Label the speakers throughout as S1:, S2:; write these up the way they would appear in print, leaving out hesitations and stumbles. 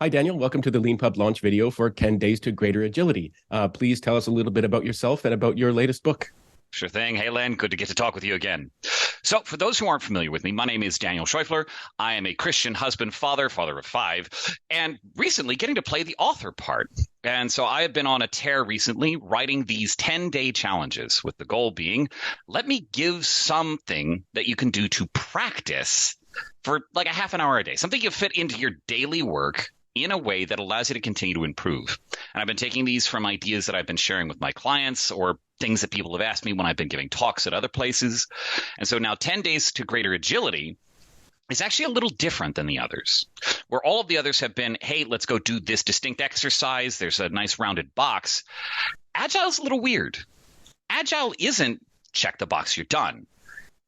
S1: Hi, Daniel. Welcome to the Leanpub launch video for 10 Days to Greater Agility. Please tell us a little bit about yourself and about your latest book.
S2: Sure thing. Hey, Len, good to get to talk with you again. So for those who aren't familiar with me, my name is Daniel Scheufler. I am a Christian husband, father of five, and recently getting to play the author part. And so I have been on a tear recently writing these 10-day challenges with the goal being, let me give something that you can do to practice for like a half an hour a day, something you fit into your daily work in a way that allows you to continue to improve. And I've been taking these from ideas that I've been sharing with my clients or things that people have asked me when I've been giving talks at other places. And so now 10 Days to Greater Agility is actually a little different than the others, where all of the others have been, hey, let's go do this distinct exercise. There's a nice rounded box. Agile's a little weird. Agile isn't check the box, you're done.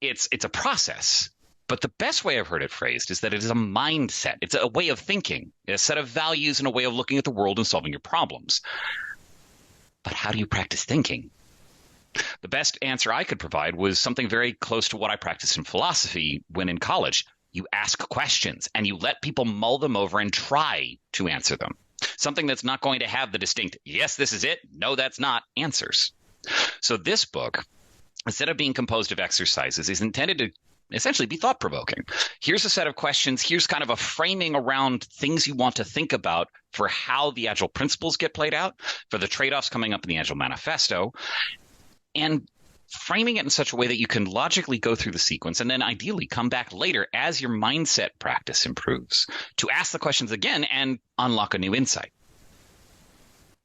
S2: It's a process. But the best way I've heard it phrased is that it is a mindset. It's a way of thinking, a set of values and a way of looking at the world and solving your problems. But how do you practice thinking? The best answer I could provide was something very close to what I practiced in philosophy when in college. You ask questions and you let people mull them over and try to answer them. Something that's not going to have the distinct, yes, this is it, no, that's not, answers. So this book, instead of being composed of exercises, is intended to essentially be thought-provoking. Here's a set of questions. Here's kind of a framing around things you want to think about for how the Agile principles get played out, for the trade-offs coming up in the Agile Manifesto, and framing it in such a way that you can logically go through the sequence and then ideally come back later as your mindset practice improves to ask the questions again and unlock a new insight.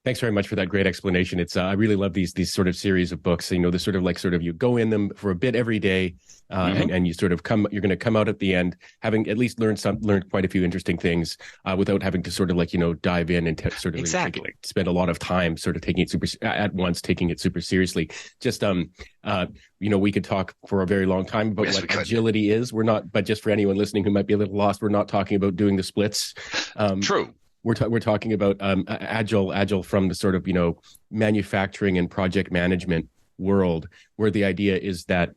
S1: Thanks very much for that great explanation. It's I really love these sort of series of books. The sort of you go in them for a bit every day, and you sort of you're going to come out at the end having at least learned quite a few interesting things without having to sort of dive in and
S2: exactly
S1: spend a lot of time sort of taking it super seriously. Just we could talk for a very long time about what agility is. We're not, but just for anyone listening who might be a little lost, we're not talking about doing the splits.
S2: True.
S1: We're talking about agile from the sort of manufacturing and project management world, where the idea is that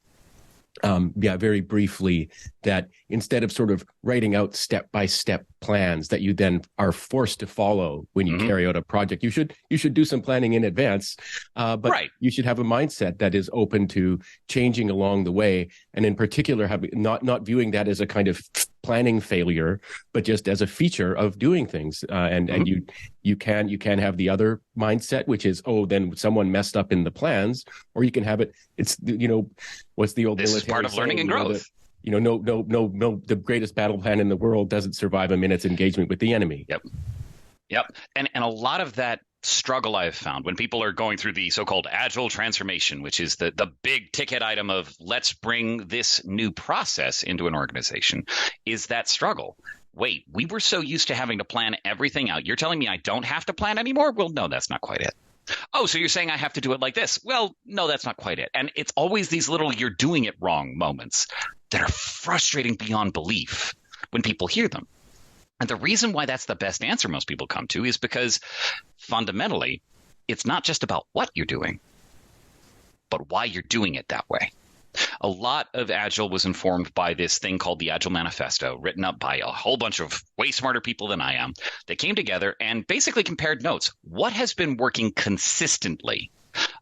S1: very briefly, that instead of sort of writing out step-by-step plans that you then are forced to follow when you carry out a project, you should do some planning in advance, but you should have a mindset that is open to changing along the way, and in particular, not viewing that as a kind of planning failure, but just as a feature of doing things. And you can have the other mindset, which is, then someone messed up in the plans, or you can have it's what's the old
S2: this is part of learning and growth.
S1: No, the greatest battle plan in the world doesn't survive a minute's engagement with the enemy.
S2: Yep. And a lot of that struggle I've found when people are going through the so-called agile transformation, which is the big ticket item of let's bring this new process into an organization, is that struggle. Wait, we were so used to having to plan everything out. You're telling me I don't have to plan anymore? Well, no, that's not quite it. Oh, so you're saying I have to do it like this? Well, no, that's not quite it. And it's always these little you're doing it wrong moments that are frustrating beyond belief when people hear them. And the reason why that's the best answer most people come to is because fundamentally, it's not just about what you're doing, but why you're doing it that way. A lot of Agile was informed by this thing called the Agile Manifesto, written up by a whole bunch of way smarter people than I am. They came together and basically compared notes. What has been working consistently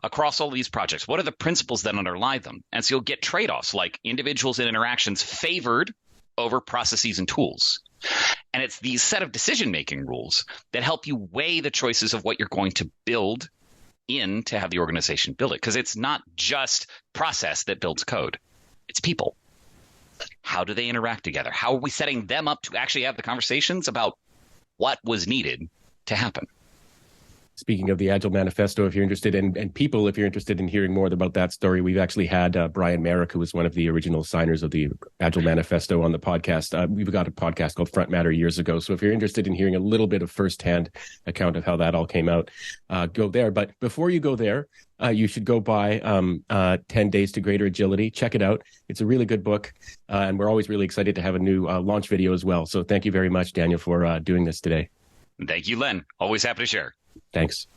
S2: across all these projects? What are the principles that underlie them? And so you'll get trade-offs like individuals and interactions favored over processes and tools. And it's these set of decision-making rules that help you weigh the choices of what you're going to build in to have the organization build it. Because it's not just process that builds code. It's people. How do they interact together? How are we setting them up to actually have the conversations about what was needed to happen?
S1: Speaking of the Agile Manifesto, if you're interested in, and people, if you're interested in hearing more about that story, we've actually had Brian Merrick, who was one of the original signers of the Agile Manifesto, on the podcast. We've got a podcast called Front Matter years ago. So if you're interested in hearing a little bit of firsthand account of how that all came out, go there. But before you go there, you should go buy 10 Days to Greater Agility. Check it out. It's a really good book. And we're always really excited to have a new launch video as well. So thank you very much, Daniel, for doing this today.
S2: Thank you, Len. Always happy to share.
S1: Thanks.